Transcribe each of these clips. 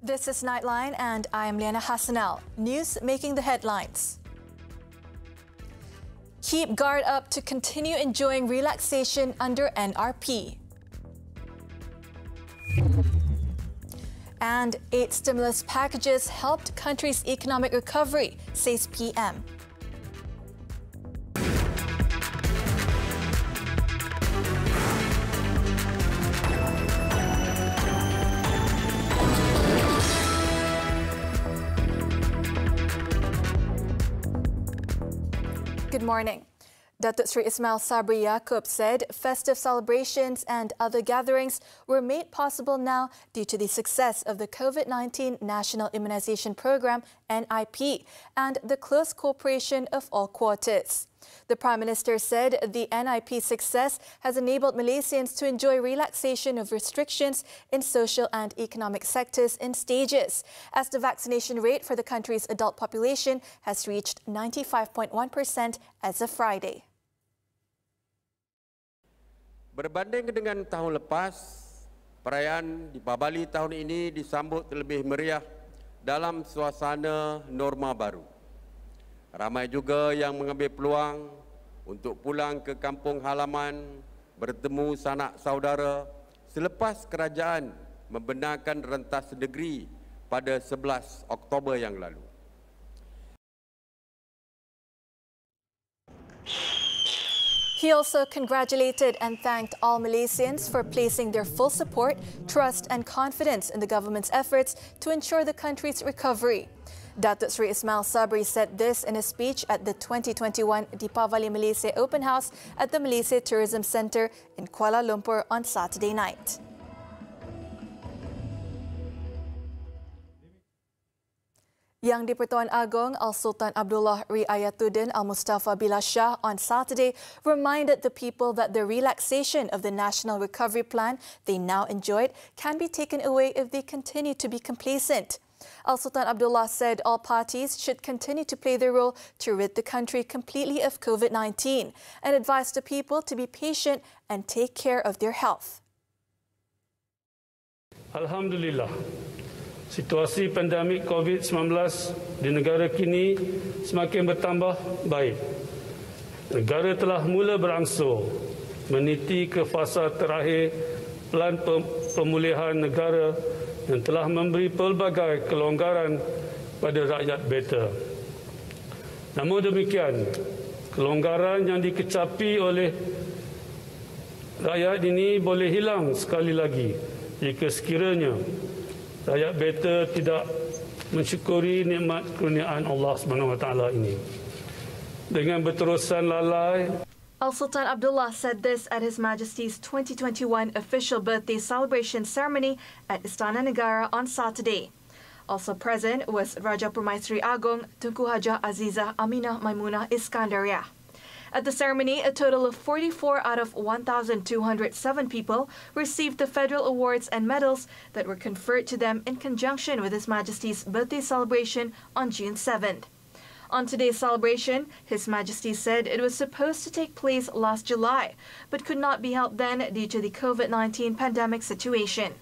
This is Nightline and I am Liyana Hassanel. News making the headlines. Keep guard up to continue enjoying relaxation under NRP. And 8 stimulus packages helped country's economic recovery, says PM. Good morning. Duterte Ismail Sabri Yaakob said festive celebrations and other gatherings were made possible now due to the success of the COVID-19 National Immunization Program, NIP, and the close cooperation of all quarters. The Prime Minister said the NIP success has enabled Malaysians to enjoy relaxation of restrictions in social and economic sectors in stages, as the vaccination rate for the country's adult population has reached 95.1% as of Friday. Berbanding dengan tahun lepas, perayaan di Bali tahun ini disambut lebih meriah dalam suasana norma baru. Ramai juga yang mengambil peluang untuk pulang ke kampung halaman, bertemu sanak saudara selepas kerajaan membenarkan rentas negeri pada 11 Oktober yang lalu. He also congratulated and thanked all Malaysians for placing their full support, trust and confidence in the government's efforts to ensure the country's recovery. Datuk Seri Ismail Sabri said this in a speech at the 2021 Deepavali Malaysia Open House at the Malaysia Tourism Centre in Kuala Lumpur on Saturday night. Yang di-Pertuan Agong Al-Sultan Abdullah Riayatuddin Al-Mustafa Billah Shah on Saturday reminded the people that the relaxation of the National Recovery Plan they now enjoyed can be taken away if they continue to be complacent. Al-Sultan Abdullah said all parties should continue to play their role to rid the country completely of COVID-19 and advised the people to be patient and take care of their health. Alhamdulillah. Situasi pandemik COVID-19 di negara kini semakin bertambah baik. Negara telah mula berangsur meniti ke fasa terakhir pelan pemulihan negara dan telah memberi pelbagai kelonggaran pada rakyat beta. Namun demikian, kelonggaran yang dikecapi oleh rakyat ini boleh hilang sekali lagi jika sekiranya rakyat beta tidak mensyukuri nikmat kurniaan Allah SWT ini. Dengan berterusan lalai, Al-Sultan Abdullah said this at His Majesty's 2021 official birthday celebration ceremony at Istana Negara on Saturday. Also present was Raja Permaisuri Agong Tunku Hajah Azizah Aminah Maimunah Iskandaria. At the ceremony, a total of 44 out of 1,207 people received the federal awards and medals that were conferred to them in conjunction with His Majesty's birthday celebration on June 7th. On today's celebration, His Majesty said it was supposed to take place last July, but could not be held then due to the COVID-19 pandemic situation.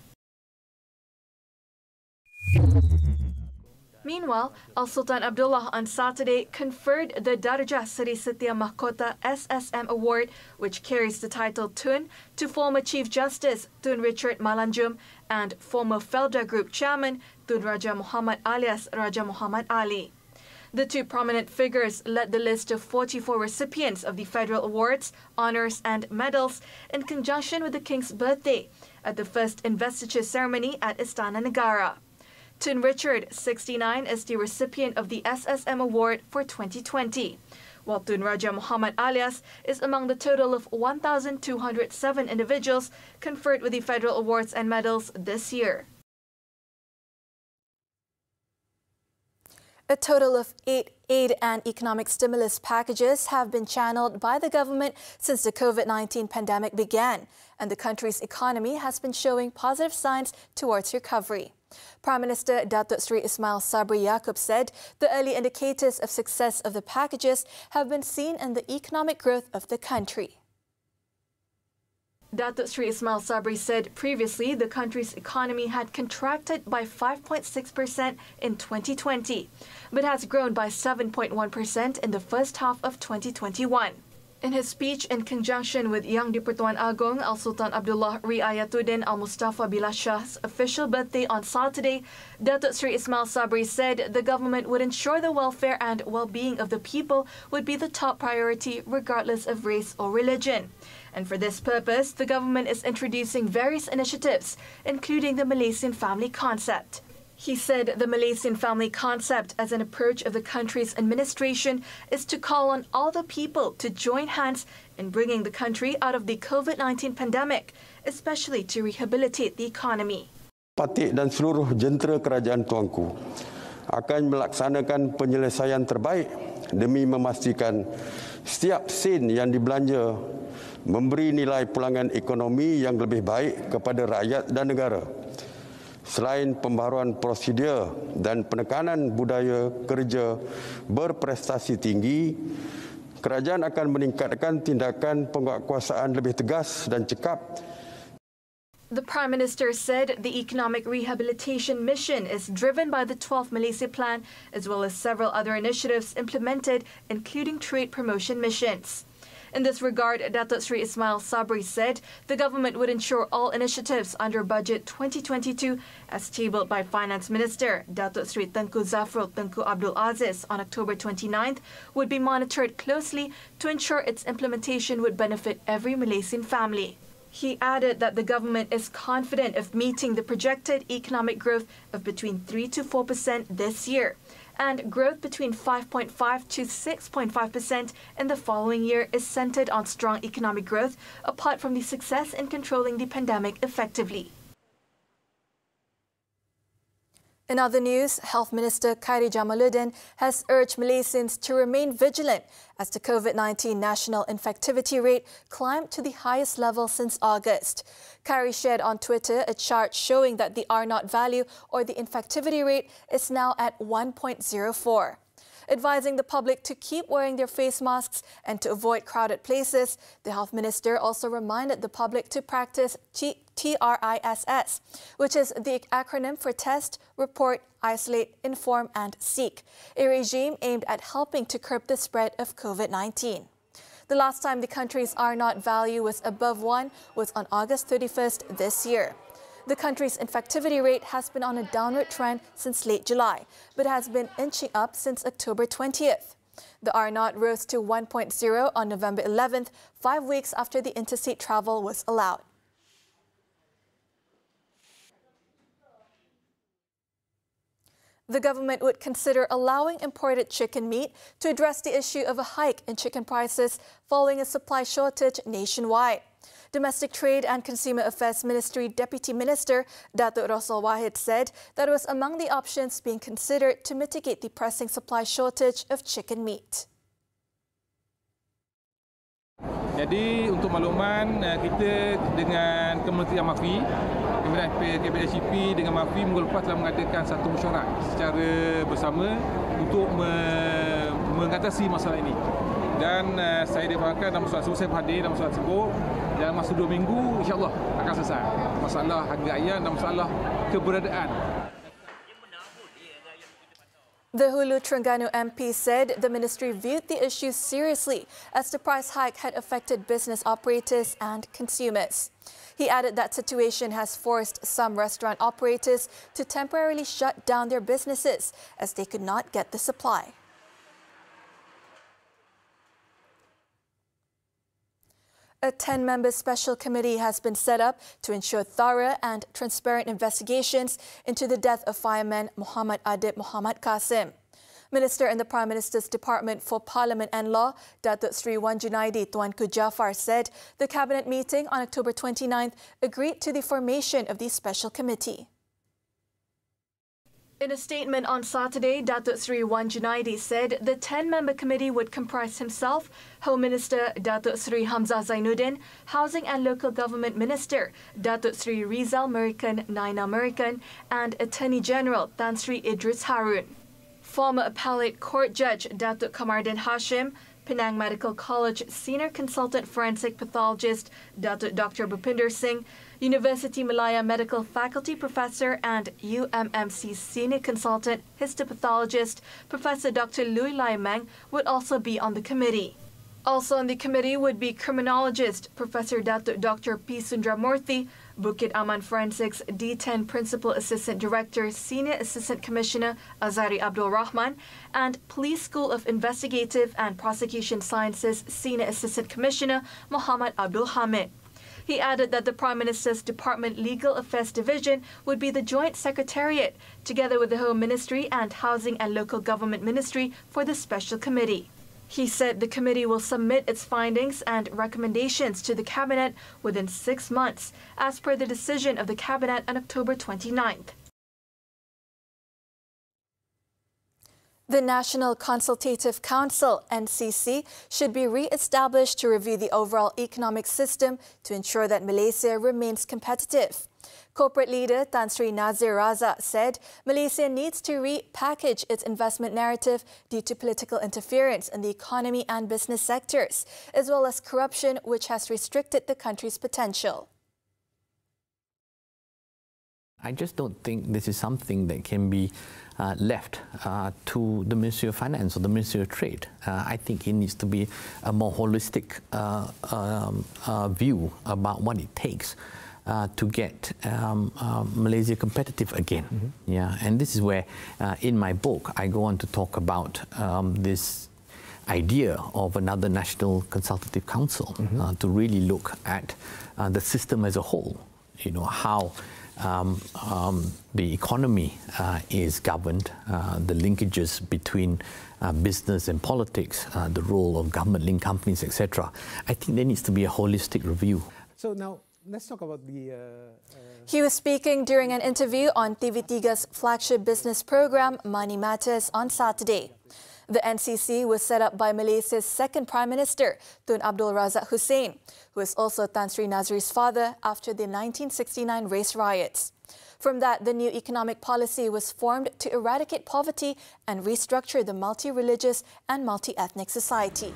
Meanwhile, Al-Sultan Abdullah on Saturday conferred the Darjah Seri Setia Mahkota SSM Award, which carries the title Tun, to former Chief Justice Tun Richard Malanjum and former Felda Group Chairman Tun Raja Muhammad alias Raja Muhammad Ali. The two prominent figures led the list of 44 recipients of the federal awards, honours and medals in conjunction with the King's birthday at the first investiture ceremony at Istana Negara. Tun Richard, 69, is the recipient of the SSM Award for 2020, while Tun Raja Muhammad alias is among the total of 1,207 individuals conferred with the federal awards and medals this year. A total of 8 aid and economic stimulus packages have been channeled by the government since the COVID-19 pandemic began, and the country's economy has been showing positive signs towards recovery. Prime Minister Datuk Seri Ismail Sabri Yaakob said the early indicators of success of the packages have been seen in the economic growth of the country. Datuk Sri Ismail Sabri said previously the country's economy had contracted by 5.6% in 2020, but has grown by 7.1% in the first half of 2021. In his speech in conjunction with Yang di-Pertuan Agong Al-Sultan Abdullah Riayatuddin Al-Mustafa Billah Shah's official birthday on Saturday, Datuk Sri Ismail Sabri said the government would ensure the welfare and well-being of the people would be the top priority regardless of race or religion. And for this purpose, the government is introducing various initiatives, including the Malaysian family concept. He said the Malaysian family concept as an approach of the country's administration is to call on all the people to join hands in bringing the country out of the COVID-19 pandemic, especially to rehabilitate the economy. Patik dan seluruh jentera kerajaan tuanku akan melaksanakan penyelesaian terbaik demi memastikan setiap sen yang dibelanja memberi nilai pulangan ekonomi yang lebih baik kepada rakyat dan negara. Selain pembaharuan prosedur dan penekanan budaya kerja berprestasi tinggi, kerajaan akan meningkatkan tindakan penguatkuasaan lebih tegas dan cekap. The Prime Minister said the economic rehabilitation mission is driven by the 12th Malaysia Plan as well as several other initiatives implemented, including trade promotion missions. In this regard, Datuk Sri Ismail Sabri said the government would ensure all initiatives under Budget 2022, as tabled by Finance Minister Datuk Sri Tengku Zafrul Tengku Abdul Aziz on October 29th, would be monitored closely to ensure its implementation would benefit every Malaysian family. He added that the government is confident of meeting the projected economic growth of between 3 to 4% this year, and growth between 5.5 to 6.5% in the following year is centered on strong economic growth, apart from the success in controlling the pandemic effectively. In other news, Health Minister Khairi Jamaluddin has urged Malaysians to remain vigilant as the COVID-19 national infectivity rate climbed to the highest level since August. Khairi shared on Twitter a chart showing that the R0 value, or the infectivity rate, is now at 1.04. Advising the public to keep wearing their face masks and to avoid crowded places, the Health Minister also reminded the public to practice TRISS, which is the acronym for Test, Report, Isolate, Inform and Seek, a regime aimed at helping to curb the spread of COVID-19. The last time the country's R0 value was above 1 was on August 31st this year. The country's infectivity rate has been on a downward trend since late July, but has been inching up since October 20th. The R0 rose to 1.0 on November 11th, 5 weeks after the interstate travel was allowed. The government would consider allowing imported chicken meat to address the issue of a hike in chicken prices following a supply shortage nationwide. Domestic Trade and Consumer Affairs Ministry Deputy Minister Datuk Rasul Wahid said that it was among the options being considered to mitigate the pressing supply shortage of chicken meat. Jadi untuk makluman, kita dengan Kementerian MAFI, kemudian KPDCP dengan MAFI minggu lepas telah mengadakan satu mesyuarat secara bersama untuk mengatasi masalah ini. Dan saya diharapkan dalam masalah tersebut, saya berhadir dalam masalah tersebut dalam masa 2 minggu, insyaAllah akan selesai. Masalah harga ayam dan masalah keberadaan. The Hulu Terengganu MP said the ministry viewed the issue seriously as the price hike had affected business operators and consumers. He added that situation has forced some restaurant operators to temporarily shut down their businesses as they could not get the supply. A 10-member special committee has been set up to ensure thorough and transparent investigations into the death of fireman Muhammad Adib Muhammad Qasim. Minister in the Prime Minister's Department for Parliament and Law, Datuk Sri Wan Junaidi Tuanku Jaafar, said the Cabinet meeting on October 29th agreed to the formation of the special committee. In a statement on Saturday, Datuk Sri Wan Junaidi said the 10-member committee would comprise himself, Home Minister Datuk Sri Hamzah Zainuddin, Housing and Local Government Minister Datuk Sri Rizal Merican Naina Merican, and Attorney General Tan Sri Idris Harun. Former Appellate Court Judge Datuk Kamardin Hashim, Penang Medical College Senior Consultant Forensic Pathologist Dr. Bhupinder Singh, University Malaya Medical Faculty Professor and UMMC Senior Consultant Histopathologist Professor Dr. Lui Lai Meng would also be on the committee. Also on the committee would be criminologist Professor Dr. P. Sundramurthy, Bukit Aman Forensics D10 Principal Assistant Director Senior Assistant Commissioner Azari Abdul Rahman, and Police School of Investigative and Prosecution Sciences Senior Assistant Commissioner Muhammad Abdul Hamid. He added that the Prime Minister's Department Legal Affairs Division would be the joint secretariat, together with the Home Ministry and Housing and Local Government Ministry for the special committee. He said the committee will submit its findings and recommendations to the Cabinet within 6 months, as per the decision of the Cabinet on October 29th. The National Consultative Council, NCC, should be re-established to review the overall economic system to ensure that Malaysia remains competitive. Corporate leader Tan Sri Nazir Razak said Malaysia needs to repackage its investment narrative due to political interference in the economy and business sectors, as well as corruption which has restricted the country's potential. I just don't think this is something that can be left to the Ministry of Finance or the Ministry of Trade. I think it needs to be a more holistic view about what it takes to get Malaysia competitive again. Yeah, and this is where, in my book, I go on to talk about this idea of another National Consultative Council to really look at the system as a whole. You know, how the economy is governed, the linkages between business and politics, the role of government-linked companies, etc. I think there needs to be a holistic review. So now, let's talk about the... He was speaking during an interview on TV3's flagship business program, Money Matters, on Saturday. The NCC was set up by Malaysia's second Prime Minister, Tun Abdul Razak Hussein, who is also Tan Sri Nazir's father after the 1969 race riots. From that, the new economic policy was formed to eradicate poverty and restructure the multi-religious and multi-ethnic society.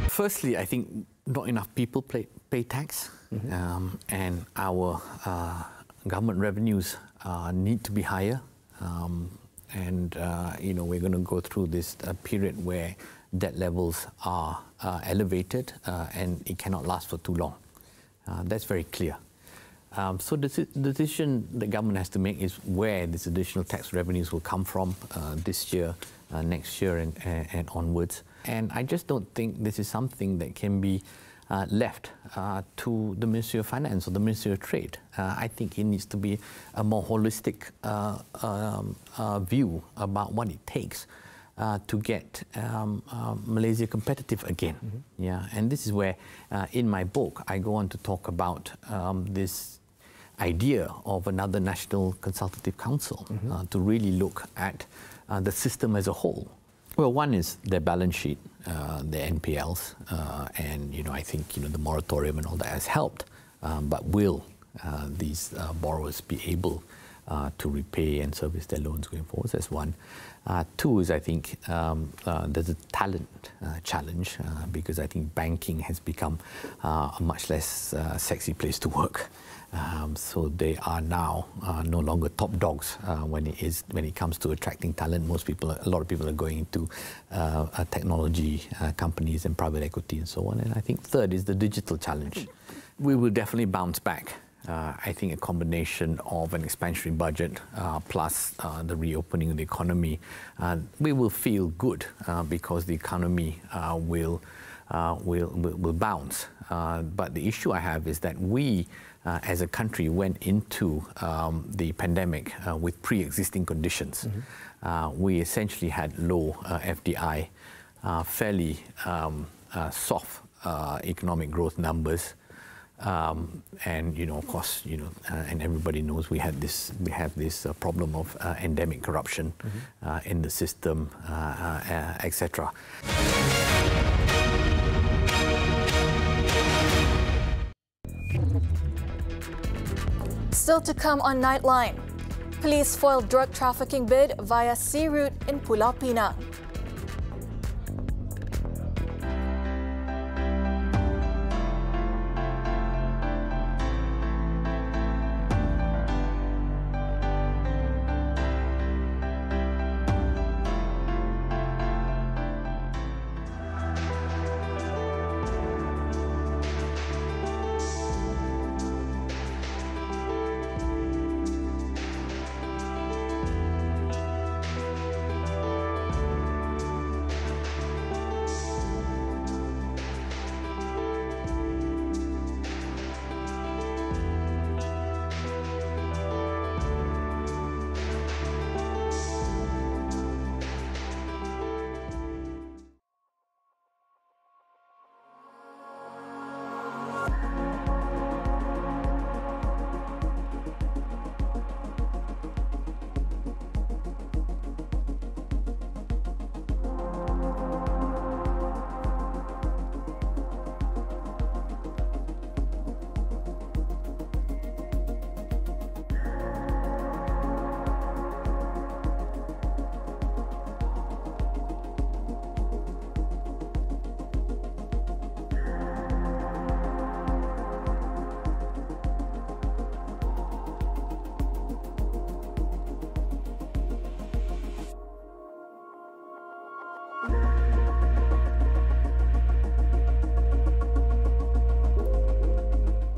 Firstly, I think not enough people pay tax, and our government revenues need to be higher. You know, we're going to go through this period where debt levels are elevated, and it cannot last for too long. That's very clear. So the decision the government has to make is where these additional tax revenues will come from this year, next year, and onwards. And I just don't think this is something that can be left to the Ministry of Finance or the Ministry of Trade. I think it needs to be a more holistic view about what it takes to get Malaysia competitive again. Yeah, and this is where, in my book, I go on to talk about this idea of another National Consultative Council to really look at the system as a whole. Well, one is their balance sheet, their NPLs, and you know, I think, you know, the moratorium and all that has helped. But will these borrowers be able to repay and service their loans going forward? That's one. Two is, I think, there's a talent challenge because I think banking has become a much less sexy place to work. So they are now no longer top dogs when it comes to attracting talent. A lot of people are going into technology companies and private equity and so on. And I think third is the digital challenge. We will definitely bounce back. I think a combination of an expansionary budget plus the reopening of the economy, we will feel good because the economy will bounce. But the issue I have is that we, as a country, went into the pandemic with pre-existing conditions. We essentially had low FDI, fairly soft economic growth numbers. And you know, of course, you know, and everybody knows we have this problem of endemic corruption in the system, etc. Still to come on Nightline. Police foiled drug trafficking bid via sea route in Pulau Pinang.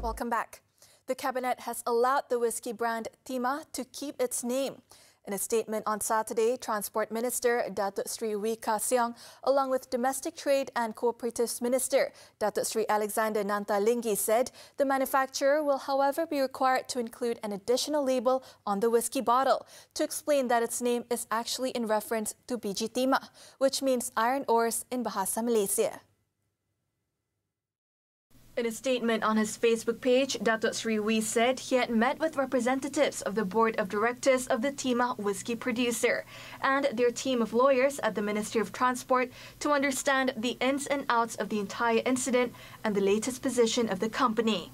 Welcome back. The Cabinet has allowed the whiskey brand Timah to keep its name. In a statement on Saturday, Transport Minister Datuk Sri Wee Ka Siong, along with Domestic Trade and Cooperatives Minister Datuk Sri Alexander Nantalinggi, said the manufacturer will, however, be required to include an additional label on the whiskey bottle to explain that its name is actually in reference to biji timah, which means iron ores in Bahasa Malaysia. In a statement on his Facebook page, Datuk Sri Wee said he had met with representatives of the Board of Directors of the Timah whiskey producer and their team of lawyers at the Ministry of Transport to understand the ins and outs of the entire incident and the latest position of the company.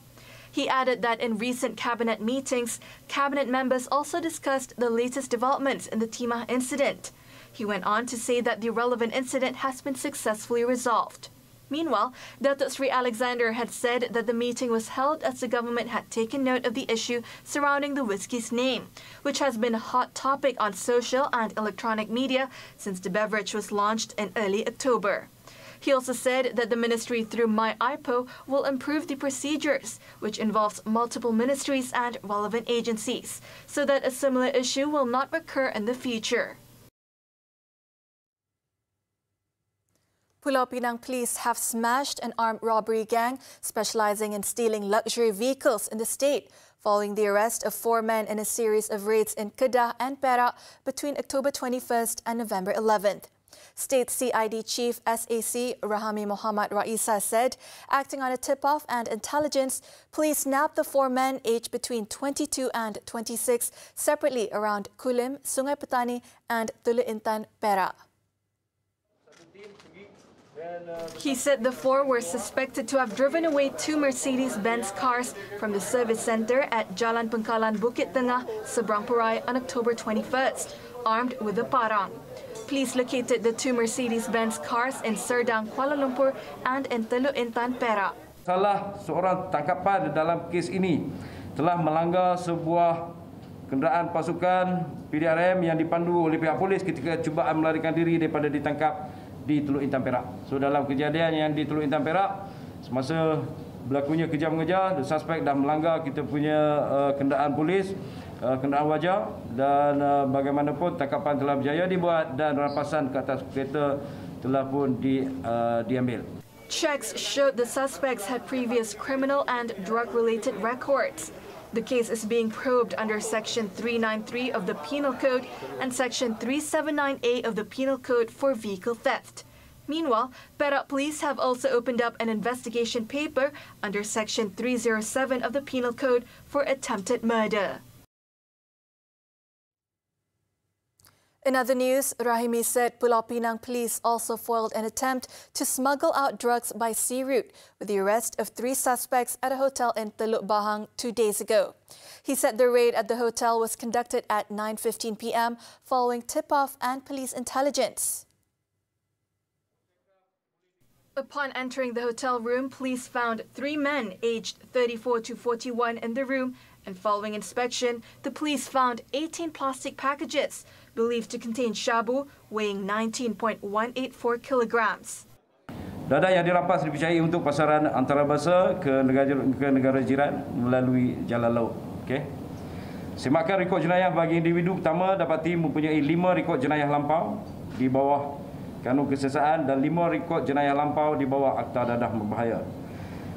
He added that in recent cabinet meetings, cabinet members also discussed the latest developments in the Timah incident. He went on to say that the relevant incident has been successfully resolved. Meanwhile, Datuk Sri Alexander had said that the meeting was held as the government had taken note of the issue surrounding the whiskey's name, which has been a hot topic on social and electronic media since the beverage was launched in early October. He also said that the ministry through MyIPO will improve the procedures, which involves multiple ministries and relevant agencies, so that a similar issue will not recur in the future. Pulau Pinang police have smashed an armed robbery gang specializing in stealing luxury vehicles in the state, following the arrest of 4 men in a series of raids in Kedah and Perak between October 21st and November 11th. State CID Chief SAC Rahami Muhammad Raisa said, acting on a tip-off and intelligence, police nabbed the 4 men aged between 22 and 26 separately around Kulim, Sungai Petani and Teluk Intan, Perak. He said the 4 were suspected to have driven away 2 Mercedes-Benz cars from the service centre at Jalan Pengkalan Bukit Tengah, Seberang Perai on October 21st, armed with a parang. Police located the 2 Mercedes-Benz cars in Serdang, Kuala Lumpur and in Teluk Intan, Perak. Salah seorang tangkapan dalam kes ini telah melanggar sebuah kenderaan pasukan PDRM yang dipandu oleh pihak polis ketika cubaan melarikan diri daripada ditangkap di Teluk Intan, Perak. So dalam kejadian yang di Teluk Intan, Perak, semasa berlakunya kejar-mengejar, the suspect dah melanggar kita punya kenderaan polis, kenderaan wajah, dan bagaimanapun tangkapan telah berjaya dibuat dan rampasan ke atas kereta telah pun diambil. Checks showed the suspects had previous criminal and drug-related records. The case is being probed under Section 393 of the Penal Code and Section 379A of the Penal Code for vehicle theft. Meanwhile, Perak Police have also opened up an investigation paper under Section 307 of the Penal Code for attempted murder. In other news, Rahimi said Pulau Pinang police also foiled an attempt to smuggle out drugs by sea route with the arrest of 3 suspects at a hotel in Teluk Bahang 2 days ago. He said the raid at the hotel was conducted at 9:15 p.m. following tip-off and police intelligence. Upon entering the hotel room, police found 3 men aged 34 to 41 in the room, and following inspection, the police found 18 plastic packages believed to contain shabu weighing 19.184 kilograms. Dadah yang dirampas dipercayai untuk pasaran antarabangsa ke negara jiran melalui jalan laut. Okey. Semakan rekod jenayah bagi individu pertama dapati mempunyai 5 rekod jenayah lampau di bawah kanun kesesaan dan 5 rekod jenayah lampau di bawah Akta Dadah Berbahaya.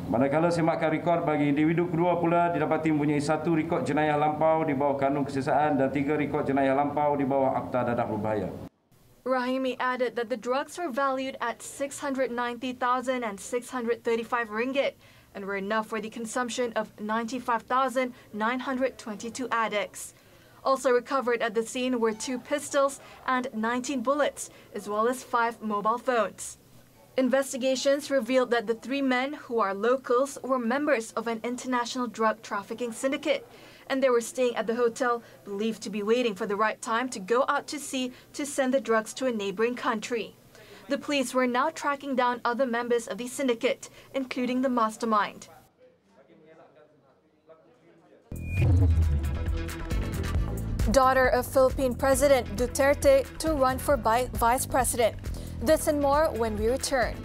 Manakala semakan rekod bagi individu kedua pula didapati mempunyai 1 rekod jenayah lampau di bawah kanun kesesaan dan 3 rekod jenayah lampau di bawah Akta Dadah Berbahaya. Rahimi added that the drugs were valued at 690,635 ringgit and were enough for the consumption of 95,922 addicts. Also recovered at the scene were 2 pistols and 19 bullets, as well as 5 mobile phones. Investigations revealed that the 3 men, who are locals, were members of an international drug trafficking syndicate, and they were staying at the hotel, believed to be waiting for the right time to go out to sea to send the drugs to a neighboring country. The police were now tracking down other members of the syndicate, including the mastermind. Daughter of Philippine President Duterte to run for vice president. This and more when we return.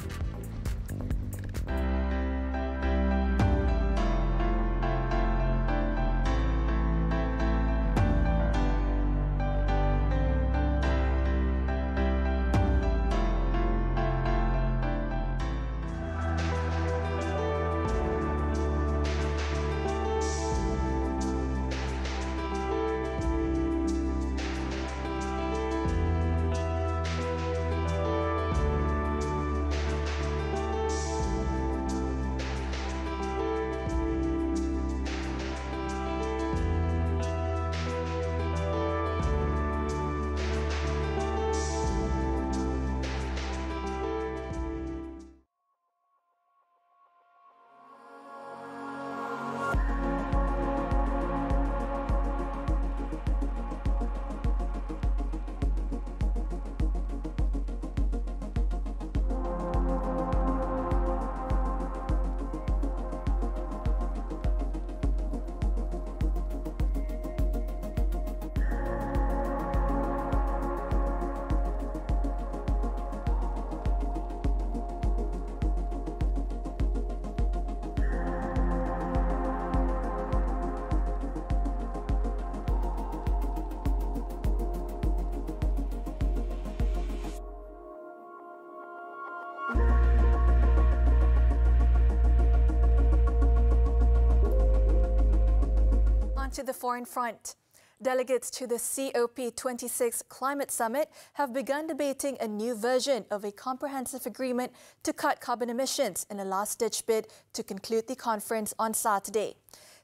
To the foreign front. Delegates to the COP26 Climate Summit have begun debating a new version of a comprehensive agreement to cut carbon emissions in a last-ditch bid to conclude the conference on Saturday.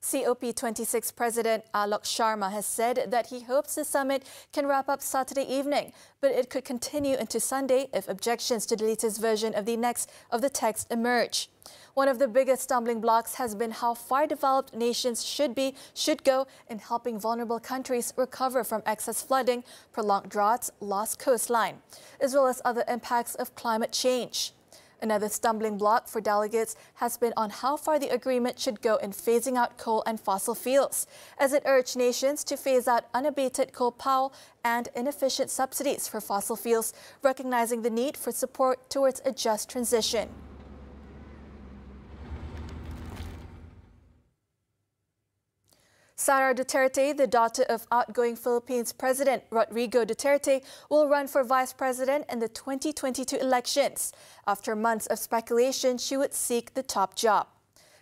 COP26 President Alok Sharma has said that he hopes the summit can wrap up Saturday evening, but it could continue into Sunday if objections to the latest version of the text emerge. One of the biggest stumbling blocks has been how far developed nations should go in helping vulnerable countries recover from excess flooding, prolonged droughts, lost coastline, as well as other impacts of climate change. Another stumbling block for delegates has been on how far the agreement should go in phasing out coal and fossil fuels, as it urged nations to phase out unabated coal power and inefficient subsidies for fossil fuels, recognizing the need for support towards a just transition. Sara Duterte, the daughter of outgoing Philippines President Rodrigo Duterte, will run for vice president in the 2022 elections. After months of speculation, she would seek the top job.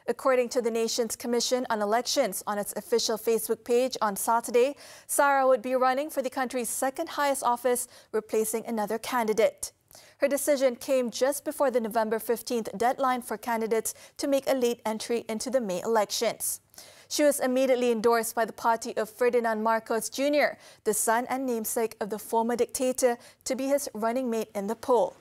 According to the nation's Commission on Elections on its official Facebook page on Saturday, Sara would be running for the country's second highest office, replacing another candidate. Her decision came just before the November 15th deadline for candidates to make a late entry into the May elections. She was immediately endorsed by the party of Ferdinand Marcos Jr., the son and namesake of the former dictator, to be his running mate in the poll.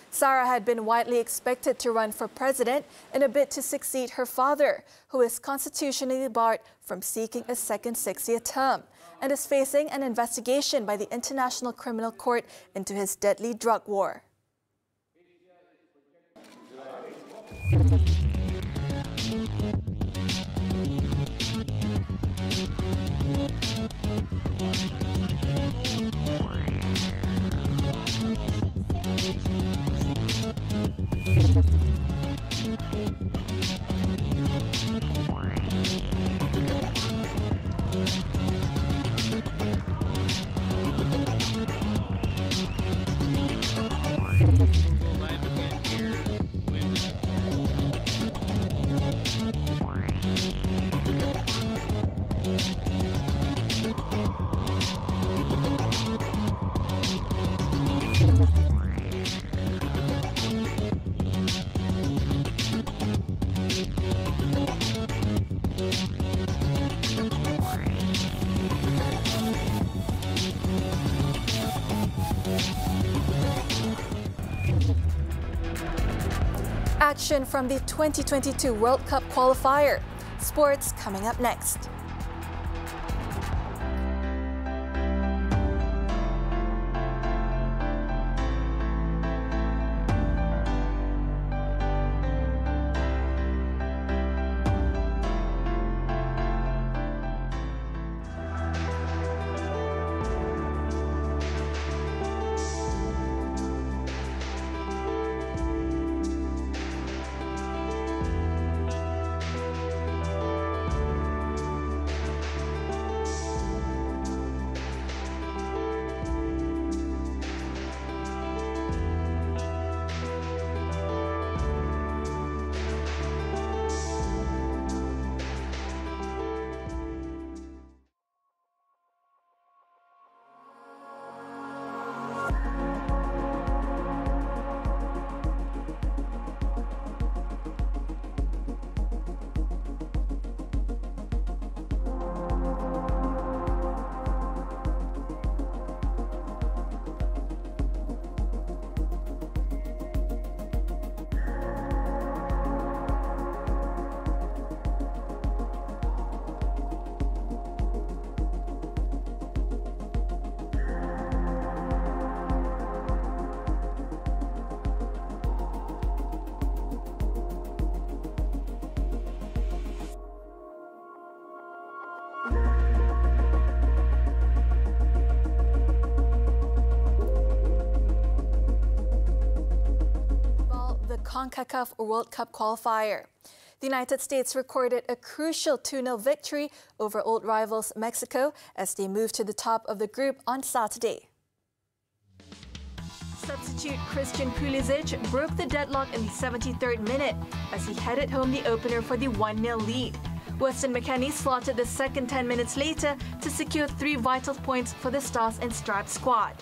Sarah had been widely expected to run for president in a bid to succeed her father, who is constitutionally barred from seeking a second 6-year term and is facing an investigation by the International Criminal Court into his deadly drug war. Action from the 2022 World Cup qualifier. Sports coming up next. CONCACAF World Cup qualifier. The United States recorded a crucial 2-0 victory over old rivals Mexico as they moved to the top of the group on Saturday. Substitute Christian Pulisic broke the deadlock in the 73rd minute as he headed home the opener for the 1-0 lead. Weston McKennie slotted the second 10 minutes later to secure 3 vital points for the Stars and Stripes squad.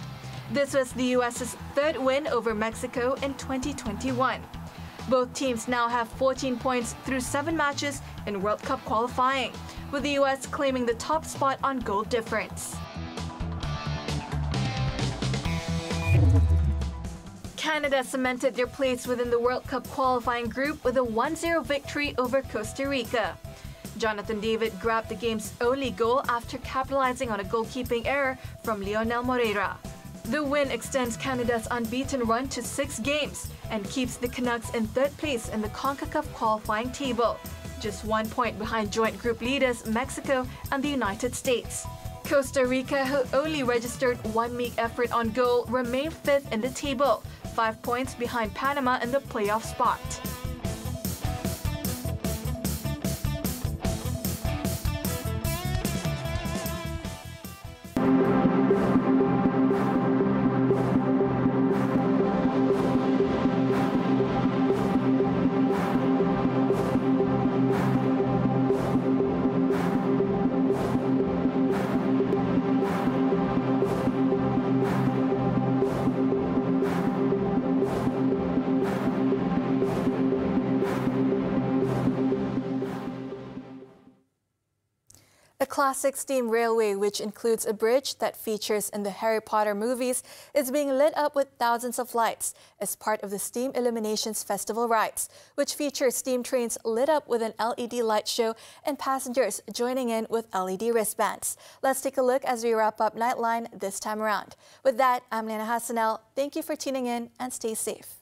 This was the US's third win over Mexico in 2021. Both teams now have 14 points through 7 matches in World Cup qualifying, with the US claiming the top spot on goal difference. Canada cemented their place within the World Cup qualifying group with a 1-0 victory over Costa Rica. Jonathan David grabbed the game's only goal after capitalizing on a goalkeeping error from Lionel Moreira. The win extends Canada's unbeaten run to 6 games and keeps the Canucks in 3rd place in the CONCACAF qualifying table, just 1 point behind joint group leaders Mexico and the United States. Costa Rica, who only registered 1 meek effort on goal, remained 5th in the table, 5 points behind Panama in the playoff spot. A classic steam railway, which includes a bridge that features in the Harry Potter movies, is being lit up with thousands of lights as part of the Steam Illuminations Festival rides, which features steam trains lit up with an LED light show and passengers joining in with LED wristbands. Let's take a look as we wrap up Nightline this time around. With that, I'm Liyana Hassanel. Thank you for tuning in and stay safe.